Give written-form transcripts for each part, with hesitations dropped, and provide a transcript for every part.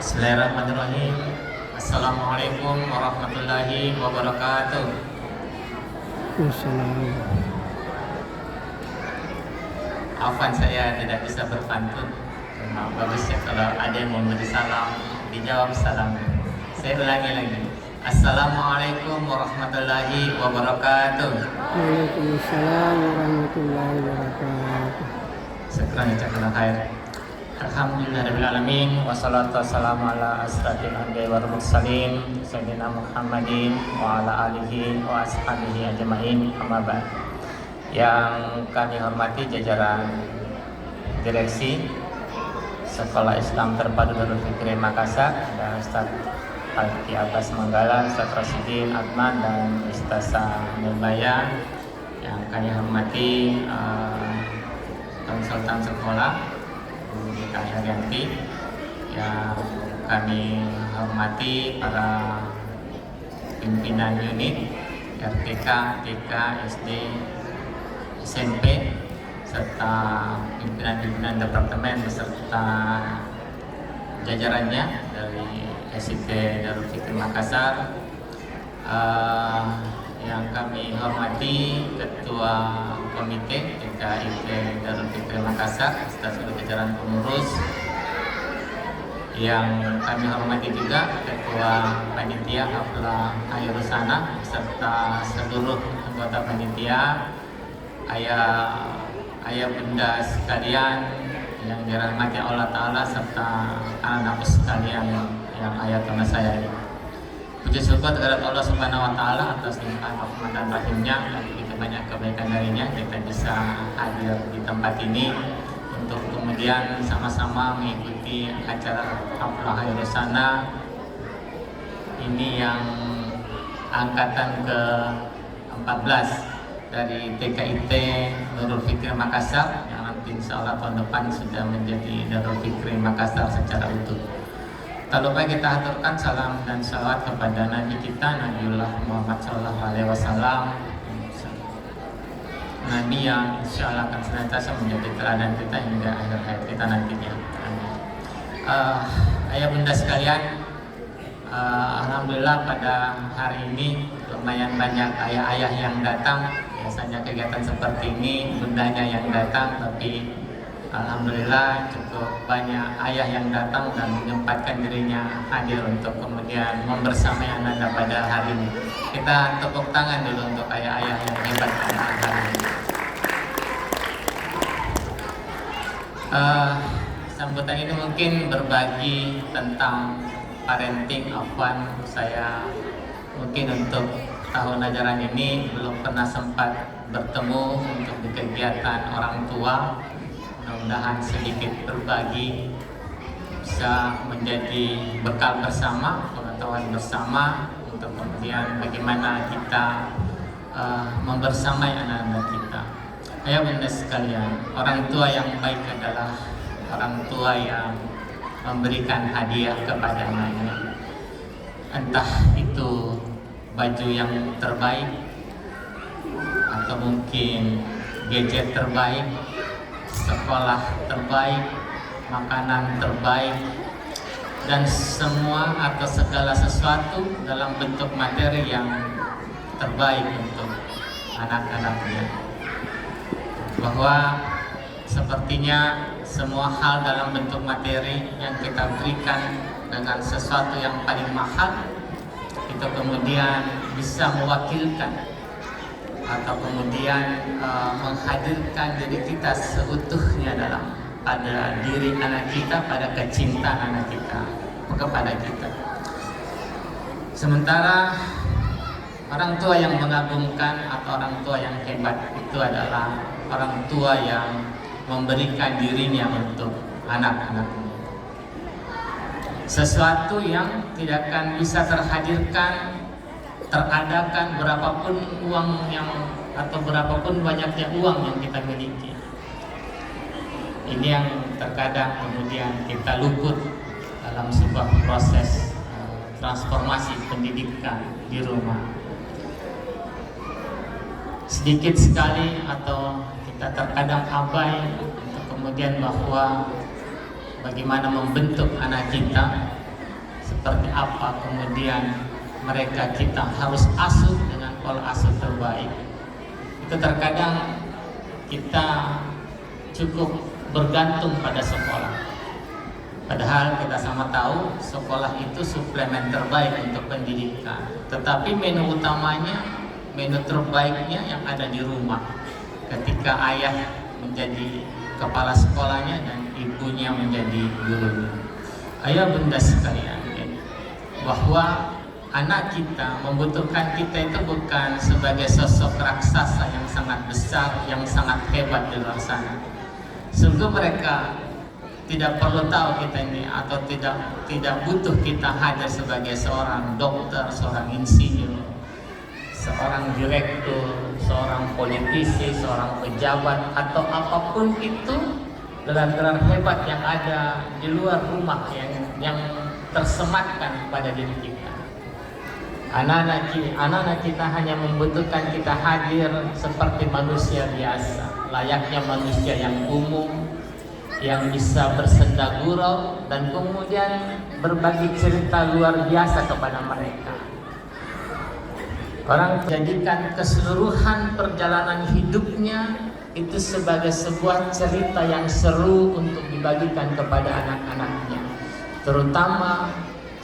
Bismillahirrahmanirrahim. Assalamualaikum warahmatullahi wabarakatuh. Wassalamualaikum. Afwan, saya tidak bisa berpantun. Bagus ya kalau ada yang memberi salam, dijawab salam. Saya ulangi lagi. Assalamualaikum warahmatullahi wabarakatuh. Waalaikumsalam warahmatullahi wabarakatuh. Syukran jazakallahu khair. Alhamdulillahirrahmanirrahim. Wassalatu wassalamu ala asrafil anbiya'i wal mursalin sayyidina Muhammadin wa ala alihi wa ashabihi ajma'in, amma ba'd. Yang kami hormati jajaran direksi Sekolah Islam Terpadu Darul Fikri Makassar, ada Ustaz Alfi Abbas Manggala, Ustaz Rasidin Adman, dan Ustazah Nurbaya. Yang kami hormati konsultan sekolah Kak Haryanti, yang kami hormati para pimpinan unit RTK, TK, SD, SMP, serta pimpinan-pimpinan departemen beserta jajarannya dari SIP Darul Fikri Makassar. Yang kami hormati Ketua Komite TKIP Darul Fikri Makassar seluruh jajaran pengurus. Yang kami hormati juga Ketua Panitia Haflah Hayrusana beserta seluruh anggota panitia, ayah bunda sekalian yang dirahmati Allah Ta'ala, serta anak-anakku sekalian yang ayah Tuhan saya ini. Puji syukur kepada Allah Subhanahu wa Ta'ala atas limpahan rahmat dan rahimnya, dan begitu banyak kebaikan darinya kita bisa hadir di tempat ini untuk kemudian sama-sama mengikuti acara Haflah Hayrusana ini yang angkatan ke-14 dari TKIT Darul Fikri Makassar, yang nanti insya Allah tahun depan sudah menjadi Darul Fikri Makassar secara utuh. Tak lupa kita aturkan salam dan salawat kepada Nabi kita Nabiullah Muhammad SAW, Nabi yang insya Allah akan senantiasa menjadi teladan kita hingga akhir hayat kita nantinya. Ayah bunda sekalian, alhamdulillah pada hari ini lumayan banyak ayah-ayah yang datang. Biasanya kegiatan seperti ini bundanya yang datang, tapi alhamdulillah cukup banyak ayah yang datang dan menyempatkan dirinya hadir untuk kemudian membersamai anak pada hari ini. Kita tepuk tangan dulu untuk ayah-ayah yang hebat pada hari ini. Sambutan ini mungkin berbagi tentang parenting. Afwan, saya mungkin untuk tahun ajaran ini belum pernah sempat bertemu untuk di kegiatan orang tua. Mudah-mudahan sedikit berbagi bisa menjadi bekal bersama, pengetahuan bersama untuk kemudian bagaimana kita membersamai anak-anak kita. Ayah bunda sekalian, orang tua yang baik adalah orang tua yang memberikan hadiah kepada anaknya, entah itu baju yang terbaik atau mungkin gadget terbaik, sekolah terbaik, makanan terbaik, dan semua atau segala sesuatu dalam bentuk materi yang terbaik untuk anak-anaknya. Bahwa sepertinya semua hal dalam bentuk materi yang kita berikan dengan sesuatu yang paling mahal itu kemudian bisa mewakilkan atau kemudian menghadirkan diri kita seutuhnya dalam pada diri anak kita, pada kecintaan anak kita kepada kita. Sementara orang tua yang mengagumkan atau orang tua yang hebat itu adalah orang tua yang memberikan dirinya untuk anak-anaknya. Sesuatu yang tidak akan bisa terhadirkan, teradakan berapapun uang yang atau berapapun banyaknya uang yang kita miliki. Ini yang terkadang kemudian kita luput dalam sebuah proses transformasi pendidikan di rumah. Sedikit sekali atau kita terkadang abai untuk kemudian bahwa bagaimana membentuk anak kita seperti apa kemudian mereka kita harus asuh dengan pola asuh terbaik. Itu terkadang kita cukup bergantung pada sekolah. Padahal kita sama tahu sekolah itu suplemen terbaik untuk pendidikan. Tetapi menu utamanya, menu terbaiknya yang ada di rumah. Ketika ayah menjadi kepala sekolahnya dan ibunya menjadi gurunya. Ayah bunda sekalian, bahwa anak kita membutuhkan kita itu bukan sebagai sosok raksasa yang sangat besar, yang sangat hebat di luar sana. Sungguh mereka tidak perlu tahu kita ini, atau tidak butuh kita hadir sebagai seorang dokter, seorang insinyur, seorang direktur, seorang politisi, seorang pejabat, atau apapun itu gelar-gelar hebat yang ada di luar rumah yang tersematkan pada diri kita. Anak-anak kita hanya membutuhkan kita hadir seperti manusia biasa, layaknya manusia yang umum, yang bisa bersenda gurau dan kemudian berbagi cerita luar biasa kepada mereka. Orang jadikan keseluruhan perjalanan hidupnya itu sebagai sebuah cerita yang seru untuk dibagikan kepada anak-anaknya. Terutama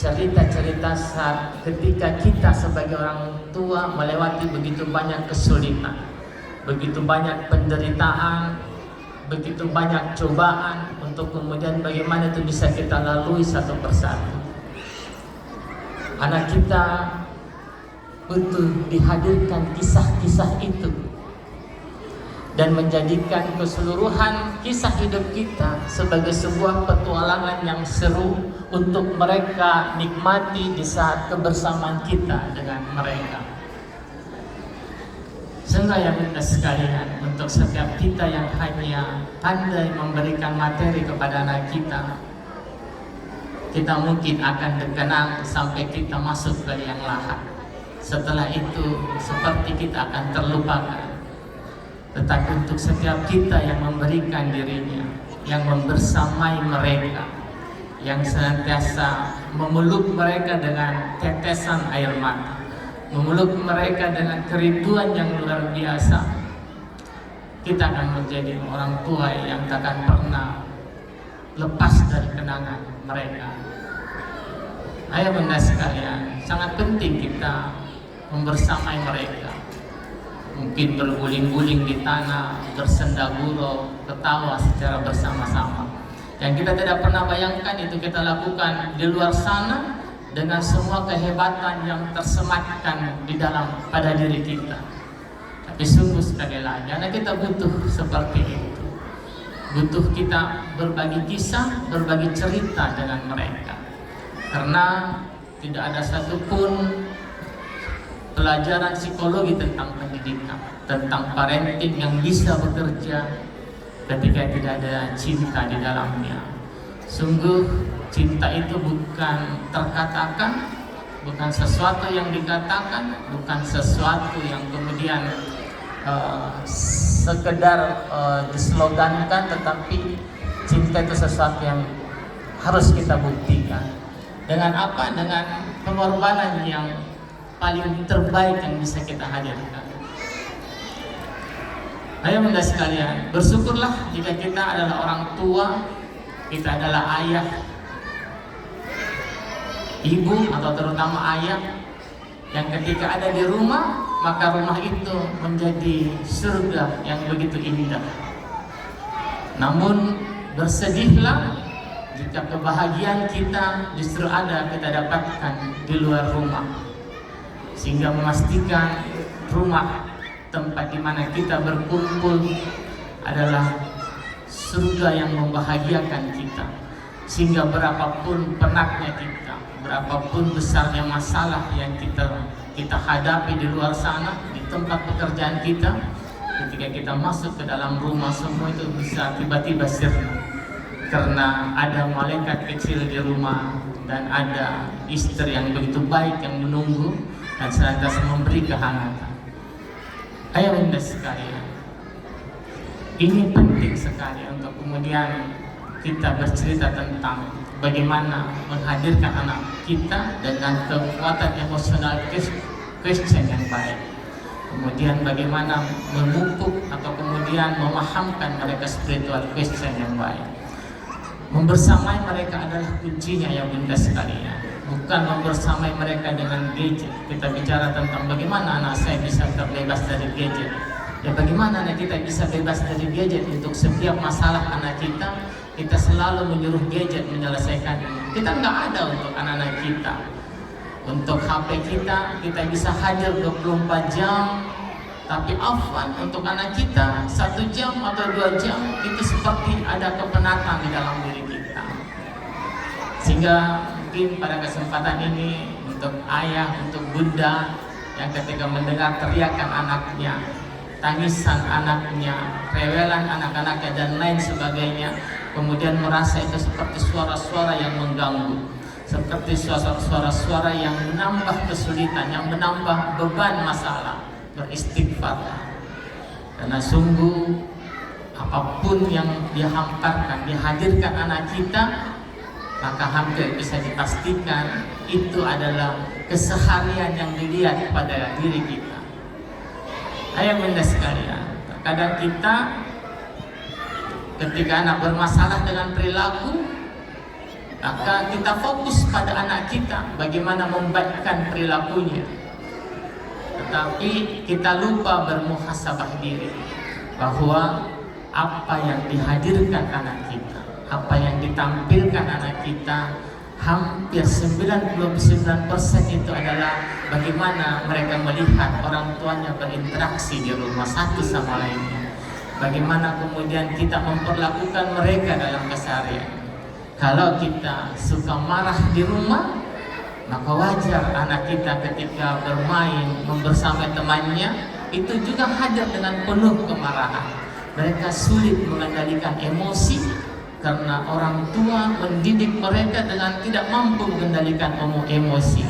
cerita-cerita saat ketika kita sebagai orang tua melewati begitu banyak kesulitan, begitu banyak penderitaan, begitu banyak cobaan, untuk kemudian bagaimana itu bisa kita lalui satu persatu. Anak kita butuh dihadirkan kisah-kisah itu dan menjadikan keseluruhan kisah hidup kita sebagai sebuah petualangan yang seru untuk mereka nikmati di saat kebersamaan kita dengan mereka. Sehingga yang kita sekalian, untuk setiap kita yang hanya pandai memberikan materi kepada anak kita, kita mungkin akan terkenang sampai kita masuk ke liang lahat. Setelah itu seperti kita akan terlupakan. Tetapi untuk setiap kita yang memberikan dirinya, yang membersamai mereka, yang senantiasa memeluk mereka dengan tetesan air mata, memeluk mereka dengan kerinduan yang luar biasa, kita akan menjadi orang tua yang tak akan pernah lepas dari kenangan mereka. Ayah bunda sekalian, sangat penting kita membersamai mereka. Mungkin berguling-guling di tanah, bersenda gurau, ketawa secara bersama-sama. Yang kita tidak pernah bayangkan itu kita lakukan di luar sana dengan semua kehebatan yang tersematkan di dalam pada diri kita. Tapi sungguh sekali lagi, anak kita butuh seperti itu. Butuh kita berbagi kisah, berbagi cerita dengan mereka. Karena tidak ada satupun pelajaran psikologi tentang pendidikan, tentang parenting yang bisa bekerja ketika tidak ada cinta di dalamnya. Sungguh cinta itu bukan terkatakan, bukan sesuatu yang dikatakan, bukan sesuatu yang kemudian sekedar dislogankan, tetapi cinta itu sesuatu yang harus kita buktikan. Dengan apa? Dengan pengorbanan yang paling terbaik yang bisa kita hadirkan. Ayo bunda sekalian, bersyukurlah jika kita adalah orang tua, kita adalah ayah, ibu, atau terutama ayah, yang ketika ada di rumah, maka rumah itu menjadi surga yang begitu indah. Namun bersedihlah jika kebahagiaan kita justru kita dapatkan di luar rumah, sehingga memastikan rumah tempat di mana kita berkumpul adalah surga yang membahagiakan kita, sehingga berapapun penatnya kita, berapapun besarnya masalah yang kita hadapi di luar sana, di tempat pekerjaan kita, ketika kita masuk ke dalam rumah, semua itu bisa tiba-tiba sirna. Karena ada malaikat kecil di rumah dan ada istri yang begitu baik yang menunggu dan senantiasa memberi kehangatan. Ayo bunda sekalian, ini penting sekali untuk kemudian kita bercerita tentang bagaimana menghadirkan anak kita dengan kekuatan emosional Kristen yang baik. Kemudian bagaimana memupuk atau kemudian memahamkan mereka spiritual Kristen yang baik. Membersamai mereka adalah kuncinya ya bunda sekalian. Bukan membersamai mereka dengan gadget. Kita bicara tentang bagaimana anak saya bisa terbebas dari gadget. Ya bagaimana anak kita bisa bebas dari gadget. Untuk setiap masalah anak kita selalu menyuruh gadget menyelesaikan. Kita nggak ada untuk anak-anak kita. Untuk HP kita bisa hadir 24 jam. Tapi afwan untuk anak kita 1 jam atau 2 jam itu seperti ada kepenatan di dalam diri kita. Sehingga mungkin pada kesempatan ini untuk ayah, untuk bunda yang ketika mendengar teriakan anaknya, tangisan anaknya, rewelan anak-anaknya dan lain sebagainya, kemudian merasa itu seperti suara-suara yang mengganggu, seperti suara-suara yang menambah kesulitan, yang menambah beban masalah. Beristighfarlah, karena sungguh apapun yang dihamparkan, dihadirkan anak kita, maka hampir bisa dipastikan itu adalah keseharian yang dilihat pada diri kita. Ayah bunda sekalian, terkadang kita ketika anak bermasalah dengan perilaku, maka kita fokus pada anak kita, bagaimana membaikkan perilakunya. Tetapi kita lupa bermuhasabah diri bahwa apa yang dihadirkan anak kita, apa yang ditampilkan anak kita, hampir 99% itu adalah bagaimana mereka melihat orang tuanya berinteraksi di rumah satu sama lainnya. Bagaimana kemudian kita memperlakukan mereka dalam keseharian. Kalau kita suka marah di rumah, maka wajar anak kita ketika bermain membersamai temannya itu juga hadir dengan penuh kemarahan. Mereka sulit mengendalikan emosi karena orang tua mendidik mereka dengan tidak mampu mengendalikan emosi.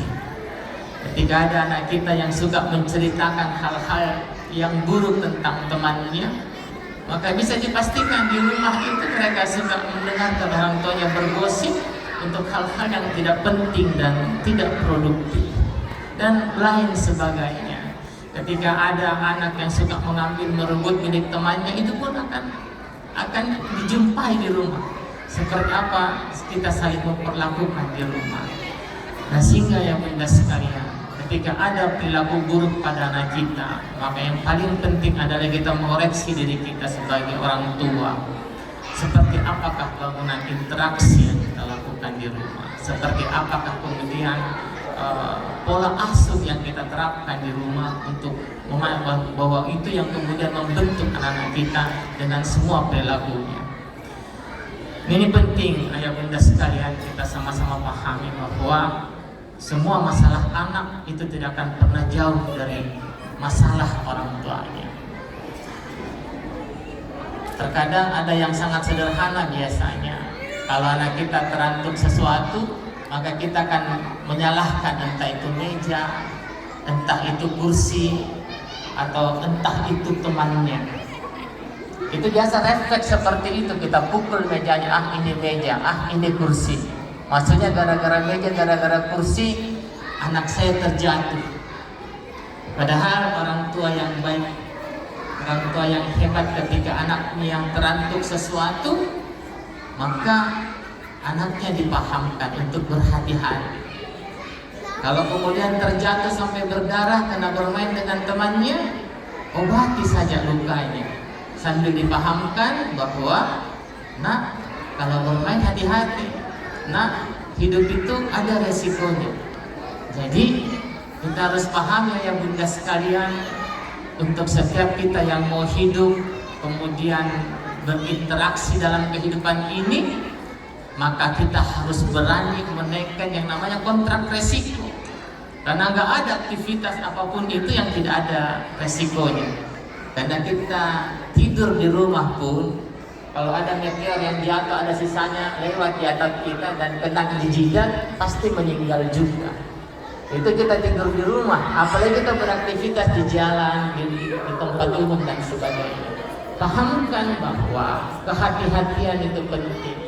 Ketika ada anak kita yang suka menceritakan hal-hal yang buruk tentang temannya, maka bisa dipastikan di rumah itu mereka suka mendengarkan orang tuanya bergosip untuk hal-hal yang tidak penting dan tidak produktif dan lain sebagainya. Ketika ada anak yang suka mengambil merebut milik temannya, itu pun akan dijumpai di rumah. Seperti apa kita saling memperlakukan di rumah. Nah sehingga ya bunda sekalian, ketika ada perilaku buruk pada anak kita, maka yang paling penting adalah kita mengoreksi diri kita sebagai orang tua. Seperti apakah bangunan interaksi yang kita lakukan di rumah, seperti apakah kemudian pola asuh yang kita terapkan di rumah untuk bahwa itu yang kemudian membentuk anak-anak kita dengan semua perilakunya. Ini penting ayah bunda sekalian, kita sama-sama pahami bahwa semua masalah anak itu tidak akan pernah jauh dari masalah orang tuanya. Terkadang ada yang sangat sederhana biasanya. Kalau anak kita terantuk sesuatu, maka kita akan menyalahkan entah itu meja, entah itu kursi, atau entah itu temannya. Itu biasa refleks seperti itu, kita pukul mejanya, ah ini meja, ah ini kursi. Maksudnya gara-gara meja, gara-gara kursi, anak saya terjatuh. Padahal orang tua yang baik, orang tua yang hebat ketika anaknya yang terantuk sesuatu, maka anaknya dipahamkan untuk berhati-hati. Kalau kemudian terjatuh sampai berdarah karena bermain dengan temannya, obati saja lukanya. Sambil dipahamkan bahwa, nak, kalau bermain hati-hati. Nak, hidup itu ada resikonya. Jadi kita harus paham ya bunda sekalian, untuk setiap kita yang mau hidup kemudian berinteraksi dalam kehidupan ini, maka kita harus berani menaikkan yang namanya kontrak resiko. Karena nggak ada aktivitas apapun itu yang tidak ada resikonya. Karena kita tidur di rumah pun, kalau ada meteor yang jatuh ada sisanya lewat di atas kita dan kena di jidat, pasti meninggal juga. Itu kita tidur di rumah, apalagi kita beraktivitas di jalan, di tempat umum dan sebagainya. Pahamkan bahwa kehati-hatian itu penting.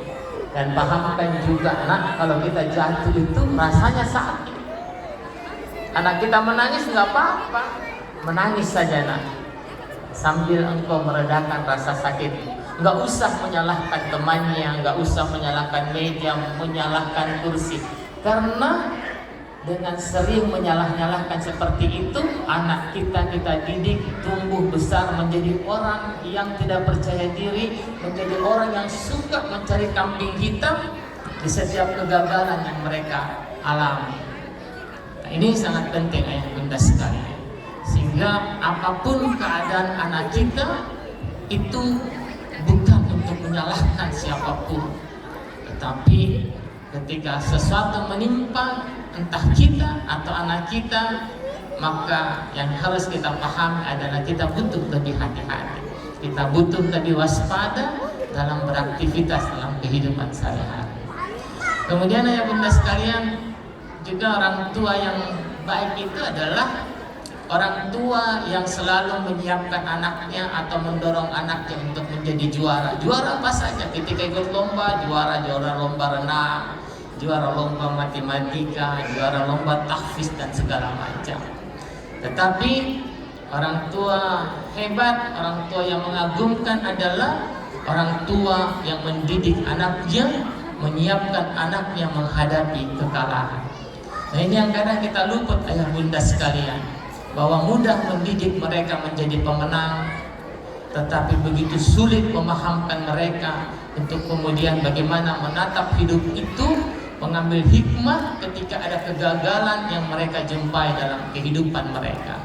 Dan pahamkan juga, nak, kalau kita jatuh itu rasanya sakit. Anak kita menangis nggak apa-apa, menangis saja, nak, sambil engkau meredakan rasa sakit. Nggak usah menyalahkan temannya, nggak usah menyalahkan meja, menyalahkan kursi. Karena dengan sering menyalah-nyalahkan seperti itu, anak kita dididik tumbuh besar menjadi orang yang tidak percaya diri, menjadi orang yang suka mencari kambing hitam di setiap kegagalan yang mereka alami. Nah, ini sangat penting ayah bunda sekalian, sehingga apapun keadaan anak kita itu bukan untuk menyalahkan siapapun, tetapi ketika sesuatu menimpa entah kita atau anak kita, maka yang harus kita pahami adalah kita butuh lebih hati-hati, kita butuh lebih waspada dalam beraktivitas dalam kehidupan sehari-hari. Kemudian ayah bunda sekalian, juga orang tua yang baik itu adalah orang tua yang selalu menyiapkan anaknya atau mendorong anaknya untuk menjadi juara. Juara apa saja, ketika ikut lomba, juara lomba renang, juara lomba matematika, juara lomba tahfiz dan segala macam. Tetapi orang tua hebat, orang tua yang mengagumkan adalah orang tua yang mendidik anaknya, menyiapkan anaknya menghadapi kekalahan. Nah, ini yang kadang kita luput ayah bunda sekalian, bahwa mudah mendidik mereka menjadi pemenang, tetapi begitu sulit memahamkan mereka untuk kemudian bagaimana menatap hidup itu, mengambil hikmah ketika ada kegagalan yang mereka jumpai dalam kehidupan mereka.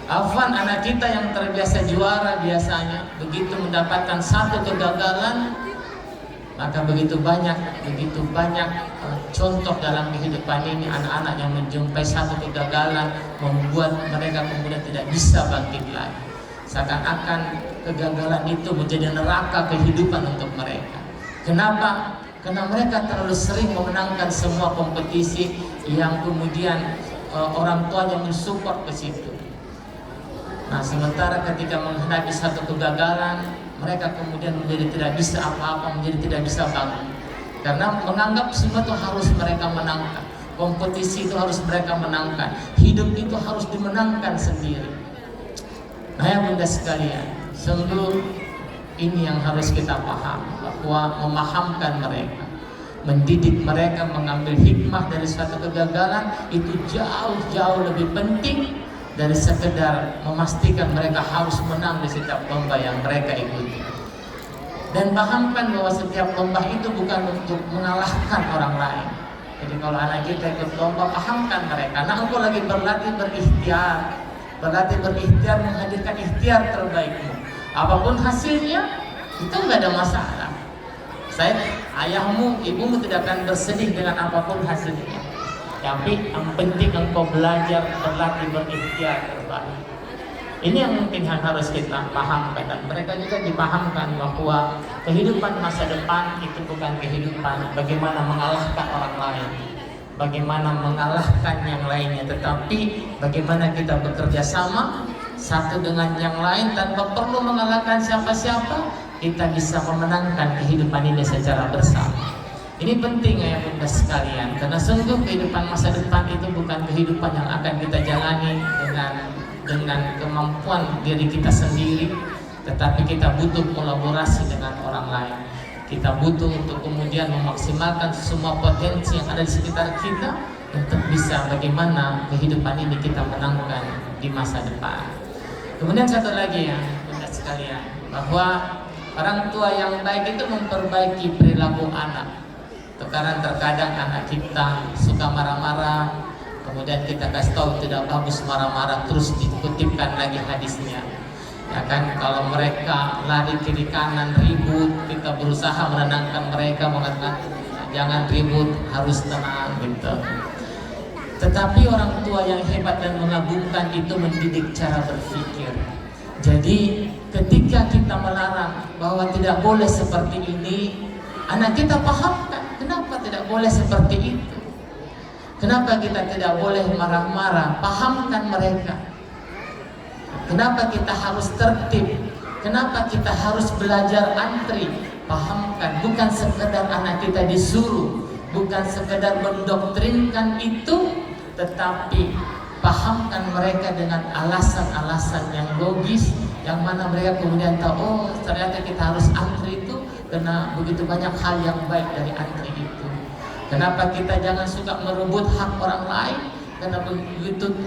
Afwan, anak kita yang terbiasa juara biasanya begitu mendapatkan satu kegagalan, maka begitu banyak contoh dalam kehidupan ini, anak-anak yang menjumpai satu kegagalan membuat mereka kemudian tidak bisa bangkit lagi. Seakan-akan kegagalan itu menjadi neraka kehidupan untuk mereka. Kenapa? Karena mereka terlalu sering memenangkan semua kompetisi yang kemudian orang tuanya mensupport ke situ. Nah, sementara ketika menghadapi satu kegagalan, mereka kemudian menjadi tidak bisa apa-apa, menjadi tidak bisa bangun. Karena menganggap semua itu harus mereka menangkan, kompetisi itu harus mereka menangkan, hidup itu harus dimenangkan sendiri. Nah ya bunda sekalian, sungguh ini yang harus kita paham, bahwa memahamkan mereka, mendidik mereka mengambil hikmah dari suatu kegagalan itu jauh lebih penting dari sekedar memastikan mereka harus menang di setiap lomba yang mereka ikuti. Dan pahamkan bahwa setiap lomba itu bukan untuk mengalahkan orang lain. Jadi kalau anak kita ikut lomba, pahamkan mereka, nah engkau lagi berlatih berikhtiar menghadirkan ikhtiar terbaikmu. Apapun hasilnya itu nggak ada masalah. Ayahmu, ibumu tidak akan bersedih dengan apapun hasilnya. Tapi yang penting engkau belajar berlatih berikhtiar terbaik. Ini yang mungkin harus kita pahamkan, dan mereka juga dipahamkan bahwa kehidupan masa depan itu bukan kehidupan bagaimana mengalahkan orang lain, bagaimana mengalahkan yang lainnya, tetapi bagaimana kita bekerja sama satu dengan yang lain tanpa perlu mengalahkan siapa-siapa, kita bisa memenangkan kehidupan ini secara bersama. Ini penting ya bunda sekalian, karena sungguh kehidupan masa depan itu bukan kehidupan yang akan kita jalani dengan kemampuan diri kita sendiri, tetapi kita butuh kolaborasi dengan orang lain. Kita butuh untuk kemudian memaksimalkan semua potensi yang ada di sekitar kita untuk bisa bagaimana kehidupan ini kita menangkan di masa depan. Kemudian satu lagi ya bunda sekalian, bahwa orang tua yang baik itu memperbaiki perilaku anak. Terkadang anak kita suka marah-marah, kemudian kita kasih tahu tidak bagus marah-marah, terus dikutipkan lagi hadisnya. Ya kan, kalau mereka lari kiri kanan ribut, kita berusaha menenangkan mereka, mengatakan jangan ribut, harus tenang gitu. Tetapi orang tua yang hebat dan mengagumkan itu mendidik cara berpikir. Jadi ketika kita melarang bahwa tidak boleh seperti ini, anak kita pahamkan kenapa tidak boleh seperti itu. Kenapa kita tidak boleh marah-marah? Pahamkan mereka. Kenapa kita harus tertib? Kenapa kita harus belajar antri? Pahamkan bukan sekedar anak kita disuruh, bukan sekedar mendoktrinkan itu, tetapi pahamkan mereka dengan alasan-alasan yang logis, yang mana mereka kemudian tahu, oh ternyata kita harus antri itu karena begitu banyak hal yang baik dari antri itu. Kenapa kita jangan suka merebut hak orang lain? Karena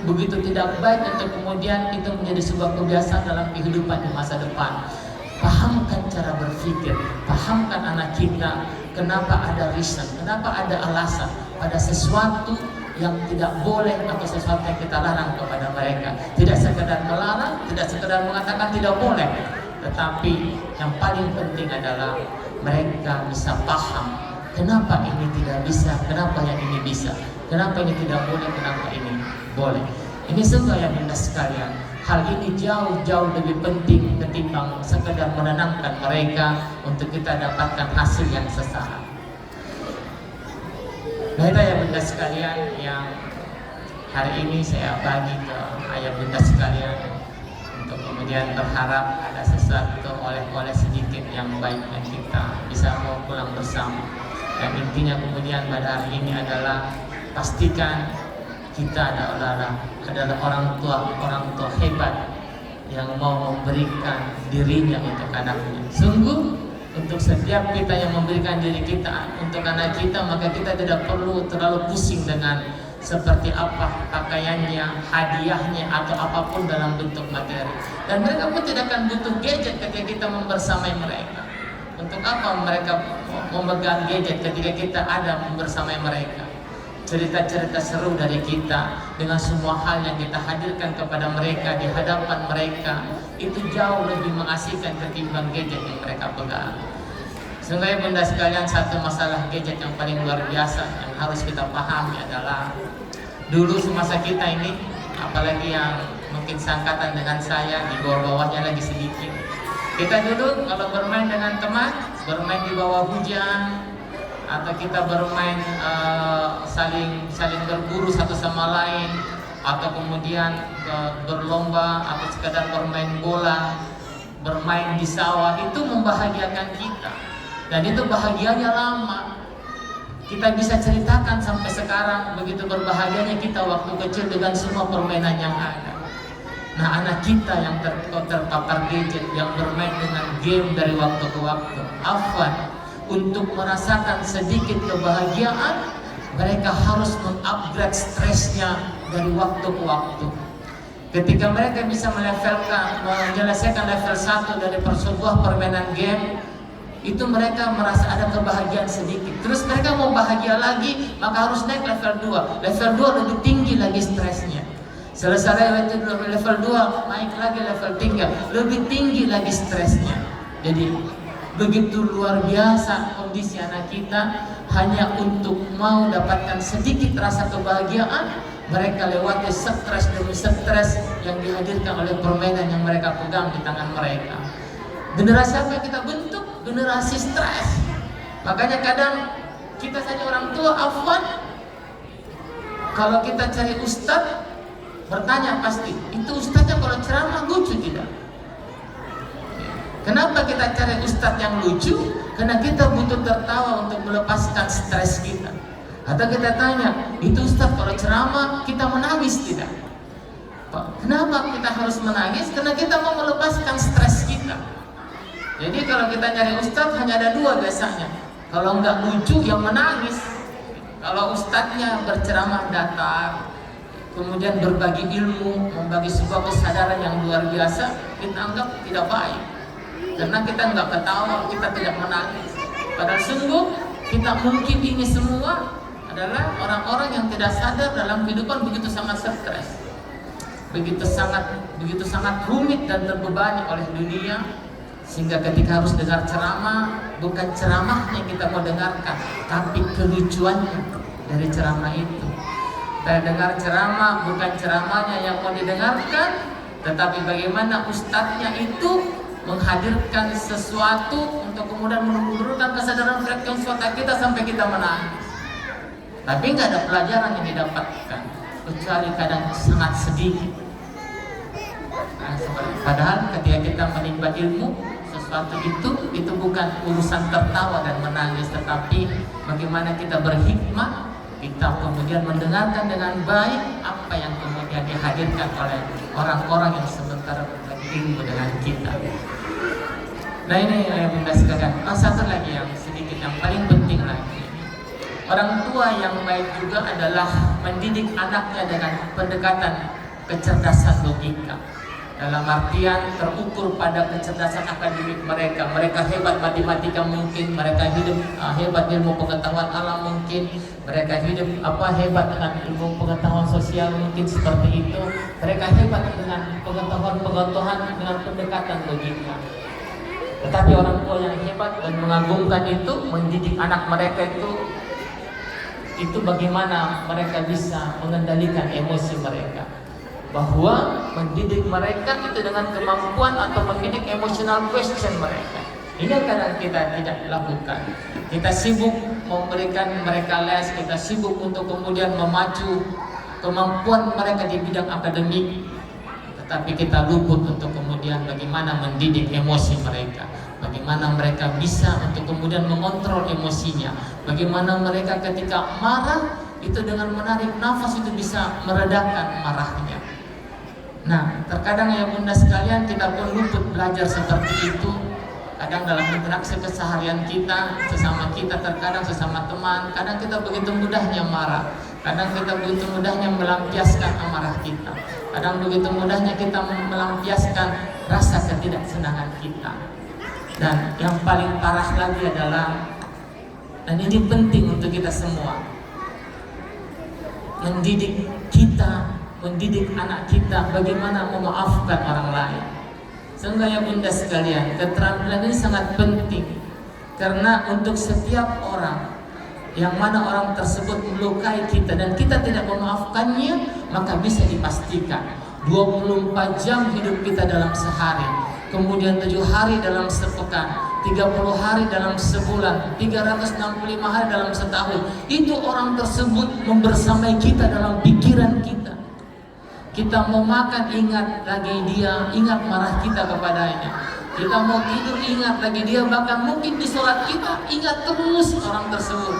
begitu tidak baik untuk kemudian itu menjadi sebuah kebiasaan dalam kehidupan di masa depan. Pahamkan cara berpikir, pahamkan anak kita kenapa ada reason, kenapa ada alasan pada sesuatu yang tidak boleh atau sesuatu yang kita larang kepada mereka. Tidak sekedar melarang, tidak sekedar mengatakan tidak boleh, tetapi yang paling penting adalah mereka bisa paham kenapa ini tidak bisa, kenapa yang ini bisa, kenapa ini tidak boleh, kenapa ini boleh. Ini semua yang Bunda sekalian, hal ini jauh-jauh lebih penting ketimbang sekedar menenangkan mereka untuk kita dapatkan hasil yang sesaat. Nah itu ya Bunda sekalian yang hari ini saya bagi ke ayah Bunda sekalian, untuk kemudian berharap ada sesuatu oleh sedikit yang baik yang kita bisa mau pulang bersama. Dan intinya kemudian pada hari ini adalah pastikan kita adalah orang tua hebat yang mau memberikan dirinya untuk anaknya. Sungguh untuk setiap kita yang memberikan diri kita untuk anak kita, maka kita tidak perlu terlalu pusing dengan seperti apa pakaiannya, hadiahnya, atau apapun dalam bentuk materi. Dan mereka pun tidak akan butuh gadget ketika kita membersamai mereka. Untuk apa mereka memegang gadget ketika kita ada membersamai mereka? Cerita-cerita seru dari kita dengan semua hal yang kita hadirkan kepada mereka di hadapan mereka, itu jauh lebih mengasihkan ketimbang gadget yang mereka pegang. Sehingga Bunda sekalian, satu masalah gadget yang paling luar biasa yang harus kita pahami adalah dulu semasa kita ini, apalagi yang mungkin seangkatan dengan saya, di bawah-bawahnya lagi sedikit, kita dulu kalau bermain dengan teman, bermain di bawah hujan, atau kita bermain saling berburu satu sama lain, atau kemudian berlomba atau sekedar bermain bola, bermain di sawah, itu membahagiakan kita. Dan itu bahagianya lama. Kita bisa ceritakan sampai sekarang begitu berbahagianya kita waktu kecil dengan semua permainan yang ada. Nah, anak kita yang terpapar gadget, yang bermain dengan game dari waktu ke waktu, afwan, untuk merasakan sedikit kebahagiaan, mereka harus mengupgrade stresnya dari waktu ke waktu. Ketika mereka bisa menyelesaikan level 1 dari sebuah permainan game, itu mereka merasa ada kebahagiaan sedikit. Terus mereka mau bahagia lagi, maka harus naik level 2. Level 2 lebih tinggi lagi stresnya. Selesai level 2, naik lagi level 3, lebih tinggi lagi stresnya. Jadi begitu luar biasa kondisi anak kita, hanya untuk mau dapatkan sedikit rasa kebahagiaan, mereka lewati stres demi stres yang dihadirkan oleh permainan yang mereka pegang di tangan mereka. Generasi apa yang kita bentuk? Generasi stres. Makanya kadang kita saja orang tua, afwan, kalau kita cari ustadz, bertanya pasti, itu ustadznya kalau ceramah lucu tidak? Kenapa kita cari ustadz yang lucu? Karena kita butuh tertawa untuk melepaskan stres kita. Atau kita tanya, itu ustadz kalau ceramah kita menangis tidak? Kenapa kita harus menangis? Karena kita mau melepaskan stres kita. Jadi kalau kita nyari ustadz hanya ada dua biasanya. Kalau enggak lucu, yang menangis. Kalau ustadznya berceramah datar, kemudian berbagi ilmu, membagi sebuah kesadaran yang luar biasa, kita anggap tidak baik. Karena kita enggak ketawa, kita tidak menangis. Padahal sungguh kita mungkin ini semua adalah orang-orang yang tidak sadar dalam kehidupan begitu sangat stres, begitu sangat rumit dan terbebani oleh dunia, sehingga ketika harus dengar ceramah, bukan ceramahnya kita mau dengarkan, tapi kelucuannya dari ceramah itu. Kita dengar ceramah, bukan ceramahnya yang mau didengarkan, tetapi bagaimana ustadznya itu menghadirkan sesuatu untuk kemudian menurunkan kesadaran frekuensi otak kita sampai kita menangis. Tapi nggak ada pelajaran yang didapatkan, kecuali kadang sangat sedikit. Nah, padahal ketika kita menimba ilmu, sesuatu itu bukan urusan tertawa dan menangis, tetapi bagaimana kita berhikmah, kita kemudian mendengarkan dengan baik apa yang kemudian dihadirkan oleh orang-orang yang sebentar berbagi ilmu dengan kita. Nah ini ayah bunda sekalian. Satu lagi yang sedikit yang paling penting lagi, orang tua yang baik juga adalah mendidik anaknya dengan pendekatan kecerdasan logika. Dalam artian terukur pada kecerdasan akademik mereka. Mereka hebat matematika mungkin, mereka hidup hebat ilmu pengetahuan alam mungkin, mereka hidup hebat dengan ilmu pengetahuan sosial mungkin seperti itu. Mereka hebat dengan pengetahuan dengan pendekatan logika. Tetapi orang tua yang hebat dan mengagumkan itu mendidik anak mereka itu bagaimana mereka bisa mengendalikan emosi mereka. Bahwa mendidik mereka itu dengan kemampuan atau mendidik emotional question mereka. Ini yang kadang kita tidak lakukan. Kita sibuk memberikan mereka les, kita sibuk untuk kemudian memacu kemampuan mereka di bidang akademik, tetapi kita luput untuk kemudian bagaimana mendidik emosi mereka, bagaimana mereka bisa untuk kemudian mengontrol emosinya, bagaimana mereka ketika marah itu dengan menarik nafas itu bisa meredakan marahnya. Nah, terkadang ya bunda sekalian kita pun luput belajar seperti itu. Kadang dalam interaksi keseharian kita, sesama kita, terkadang sesama teman, kadang kita begitu mudahnya marah, kadang kita begitu mudahnya melampiaskan amarah kita, kadang begitu mudahnya kita melampiaskan rasa ketidaksenangan kita. Dan yang paling parah lagi adalah, dan ini penting untuk kita semua, mendidik anak kita bagaimana memaafkan orang lain. Sehingga ya bunda sekalian, keterampilan ini sangat penting, karena untuk setiap orang yang mana orang tersebut melukai kita dan kita tidak memaafkannya, maka bisa dipastikan 24 jam hidup kita dalam sehari, kemudian 7 hari dalam sepekan, 30 hari dalam sebulan, 365 hari dalam setahun, itu orang tersebut membersamai kita dalam pikiran kita. Kita mau makan, ingat lagi dia, ingat marah kita kepadanya. Kita mau tidur, ingat lagi dia, bahkan mungkin di sholat kita ingat terus orang tersebut.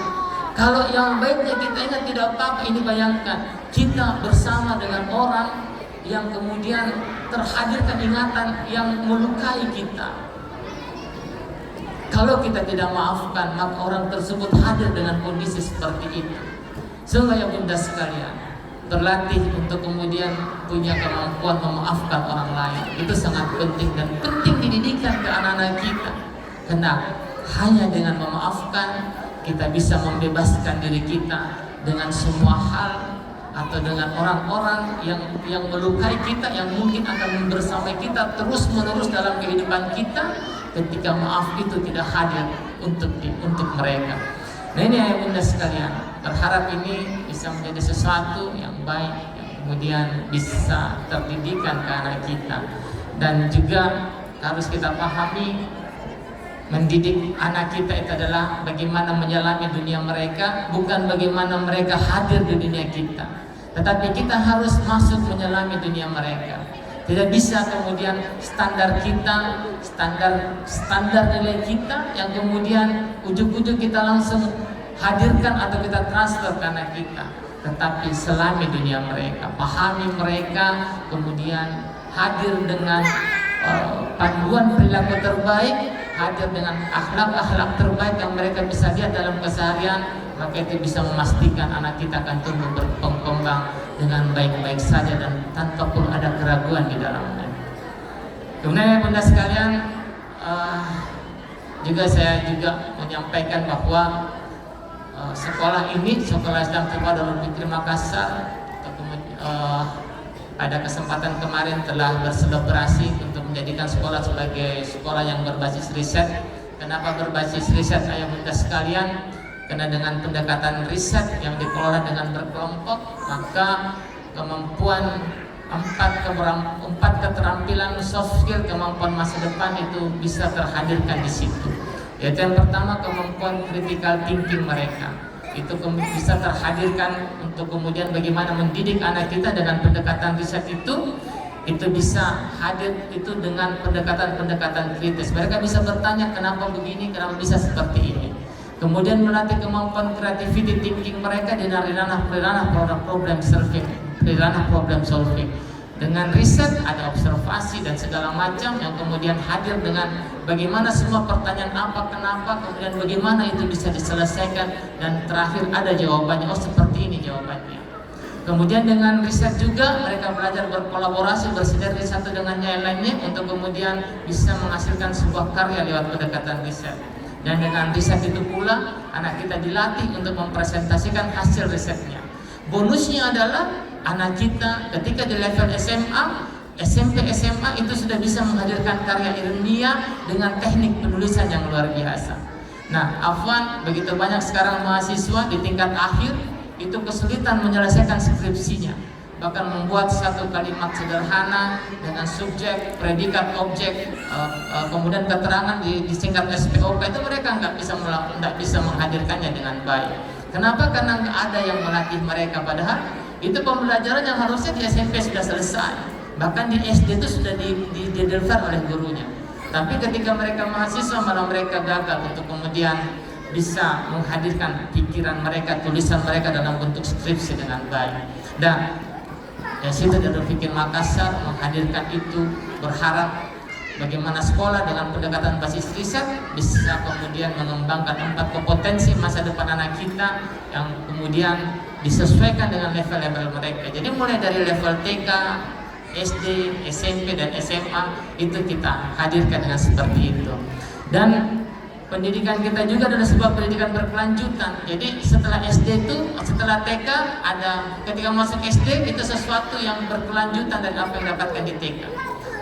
Kalau yang baiknya kita ingat tidak apa-apa. Ini bayangkan kita bersama dengan orang yang kemudian terhadirkan ingatan yang melukai kita. Kalau kita tidak maafkan, maka orang tersebut hadir dengan kondisi seperti itu. Sehingga ya bunda sekalian, berlatih untuk kemudian punya kemampuan memaafkan orang lain itu sangat penting, dan penting dididikan ke anak-anak kita. Karena hanya dengan memaafkan kita bisa membebaskan diri kita dengan semua hal atau dengan orang-orang yang melukai kita, yang mungkin akan bersama kita terus menerus dalam kehidupan kita ketika maaf itu tidak hadir untuk mereka. Nah ini ayah bunda sekalian, berharap ini bisa menjadi sesuatu yang baik, yang kemudian bisa terdidikan ke anak kita. Dan juga harus kita pahami, mendidik anak kita itu adalah bagaimana menyelami dunia mereka, bukan bagaimana mereka hadir di dunia kita, tetapi kita harus masuk menyelami dunia mereka. Tidak bisa kemudian standar kita, standar nilai kita yang kemudian ujuk-ujuk kita langsung hadirkan atau kita transfer ke anak kita. Tetapi selami dunia mereka, pahami mereka, kemudian hadir dengan panduan perilaku terbaik, hadir dengan akhlak-akhlak terbaik yang mereka bisa lihat dalam keseharian, maka itu bisa memastikan anak kita akan tumbuh berkembang dengan baik-baik saja dan tanpa perlu ada keraguan di dalamnya. Kemudian bunda sekalian, saya juga menyampaikan bahwa sekolah ini, Sekolah Islam Darul Fikri Makassar, pada kesempatan kemarin telah berselebrasi untuk menjadikan sekolah sebagai sekolah yang berbasis riset. Kenapa berbasis riset ayah bunda sekalian? Karena dengan pendekatan riset yang dikelola dengan berkelompok, maka kemampuan empat keterampilan soft skill, kemampuan masa depan itu bisa terhadirkan di situ. Yaitu yang pertama, kemampuan critical thinking mereka itu bisa terhadirkan untuk kemudian bagaimana mendidik anak kita dengan pendekatan riset itu. itu bisa hadir itu dengan pendekatan-pendekatan kritis. Mereka bisa bertanya kenapa begini, kenapa bisa seperti ini. Kemudian melatih kemampuan creativity thinking mereka di ranah problem solving. Dengan riset, ada observasi dan segala macam yang kemudian hadir dengan bagaimana semua pertanyaan apa, kenapa, kemudian bagaimana itu bisa diselesaikan, dan terakhir ada jawabannya, oh seperti ini jawabannya. Kemudian dengan riset juga mereka belajar berkolaborasi, bersinergi satu dengan yang lainnya untuk kemudian bisa menghasilkan sebuah karya lewat pendekatan riset. Dan dengan riset itu pula anak kita dilatih untuk mempresentasikan hasil risetnya. Bonusnya adalah anak kita ketika di level SMA, SMP, SMA itu sudah bisa menghadirkan karya ilmiah dengan teknik penulisan yang luar biasa. Nah, Afwan, begitu banyak sekarang mahasiswa di tingkat akhir itu kesulitan menyelesaikan skripsinya, bahkan membuat satu kalimat sederhana dengan subjek, predikat, objek, kemudian keterangan disingkat SPOK, itu mereka nggak bisa menghadirkannya dengan baik. Kenapa? Karena nggak ada yang melatih mereka, padahal itu pembelajaran yang harusnya di SMP sudah selesai, bahkan di SD itu sudah dideliver oleh gurunya. Tapi ketika mereka mahasiswa malah mereka gagal untuk kemudian bisa menghadirkan pikiran mereka, tulisan mereka dalam bentuk skripsi dengan baik. Dan situ Darul Fikir Makassar menghadirkan itu, berharap bagaimana sekolah dengan pendekatan basis riset bisa kemudian mengembangkan 4 kompetensi masa depan anak kita yang kemudian disesuaikan dengan level-level mereka. Jadi mulai dari level TK, SD, SMP, dan SMA itu kita hadirkan dengan seperti itu. Dan pendidikan kita juga adalah sebuah pendidikan berkelanjutan. Jadi setelah SD itu, setelah TK ada, ketika masuk SD itu sesuatu yang berkelanjutan dari apa yang dapatkan di TK.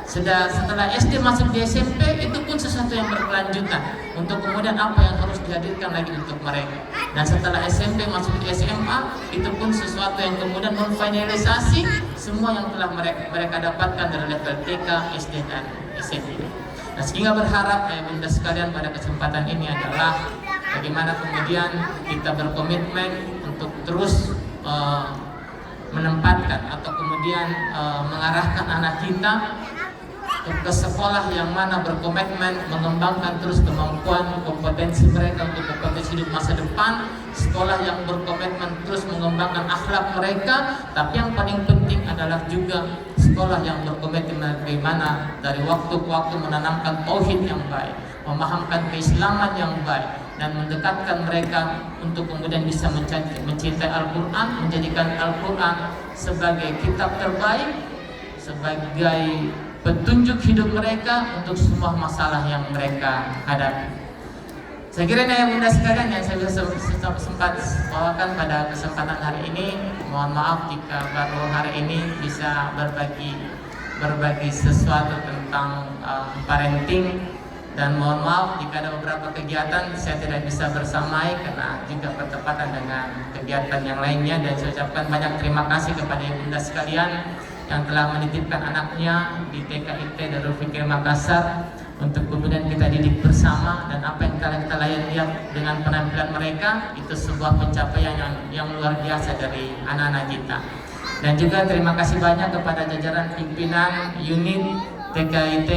Setelah SD masuk di SMP itu pun sesuatu yang berkelanjutan untuk kemudian apa yang harus dihadirkan lagi untuk mereka. Dan setelah SMP masuk di SMA itu pun sesuatu yang kemudian memfinalisasi semua yang telah mereka dapatkan dari level TK, SD, dan SMP. Nah, sehingga berharap bunda sekalian pada kesempatan ini adalah bagaimana kemudian kita berkomitmen untuk terus menempatkan atau kemudian mengarahkan anak kita ke sekolah yang mana berkomitmen mengembangkan terus kemampuan kompetensi mereka untuk kompetensi hidup masa depan, sekolah yang berkomitmen terus mengembangkan akhlak mereka, tapi yang paling penting adalah juga sekolah yang berkomitmen bagaimana dari waktu ke waktu menanamkan tauhid yang baik, memahamkan keislaman yang baik, dan mendekatkan mereka untuk kemudian bisa mencintai Al-Quran, menjadikan Al-Quran sebagai kitab terbaik, sebagai petunjuk hidup mereka untuk semua masalah yang mereka hadapi. Saya kira ini yang bunda sekalian yang saya sempat bawakan pada kesempatan hari ini. Mohon maaf jika baru hari ini bisa berbagi sesuatu tentang parenting, dan mohon maaf jika ada beberapa kegiatan saya tidak bisa bersamai karena juga bertepatan dengan kegiatan yang lainnya. Dan saya ucapkan banyak terima kasih kepada bunda sekalian yang telah menitipkan anaknya di TKIT Darul Fikir Makassar untuk kemudian kita didik bersama, dan apa yang kita lihat dengan penampilan mereka itu sebuah pencapaian yang luar biasa dari anak-anak kita. Dan juga terima kasih banyak kepada jajaran pimpinan unit TKIT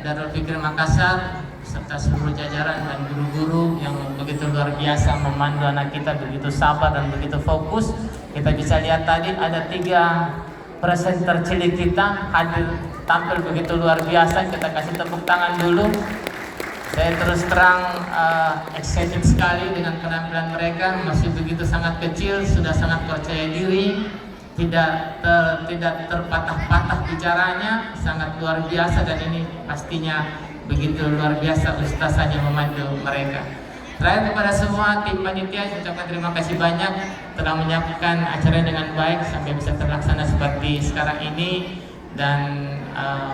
Darul Fikir Makassar serta seluruh jajaran dan guru-guru yang begitu luar biasa memandu anak kita, begitu sabar dan begitu fokus. Kita bisa lihat tadi ada 3 presenter cilik kita hadir, tampil begitu luar biasa. Kita kasih tepuk tangan dulu. Saya terus terang excited sekali dengan penampilan mereka, masih begitu sangat kecil, sudah sangat percaya diri, tidak terpatah-patah bicaranya, sangat luar biasa. Dan ini pastinya begitu luar biasa ustazahnya memandu mereka. Terakhir kepada semua tim panitia, saya ucapkan terima kasih banyak telah menyiapkan acara dengan baik sampai bisa terlaksana seperti sekarang ini. Dan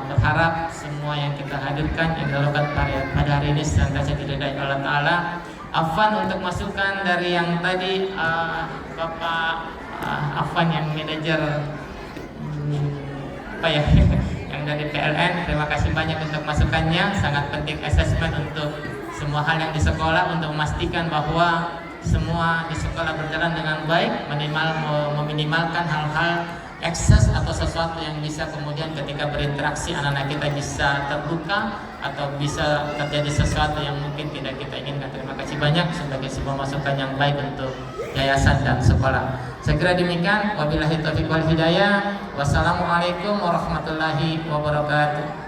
berharap semua yang kita hadirkan yang dilakukan pada hari ini senantiasa diridai Allah Ta'ala. Afwan untuk masukan dari yang tadi Bapak Afwan yang manajer yang dari PLN, terima kasih banyak untuk masukannya. Sangat penting assessment untuk semua hal yang di sekolah untuk memastikan bahwa semua di sekolah berjalan dengan baik, meminimalkan hal-hal ekses atau sesuatu yang bisa kemudian ketika berinteraksi anak-anak kita bisa terluka atau bisa terjadi sesuatu yang mungkin tidak kita inginkan. Terima kasih banyak sebagai sebuah masukan yang baik untuk yayasan dan sekolah. Saya kira demikian. Wabillahi taufiq wal hidayah. Wassalamualaikum warahmatullahi wabarakatuh.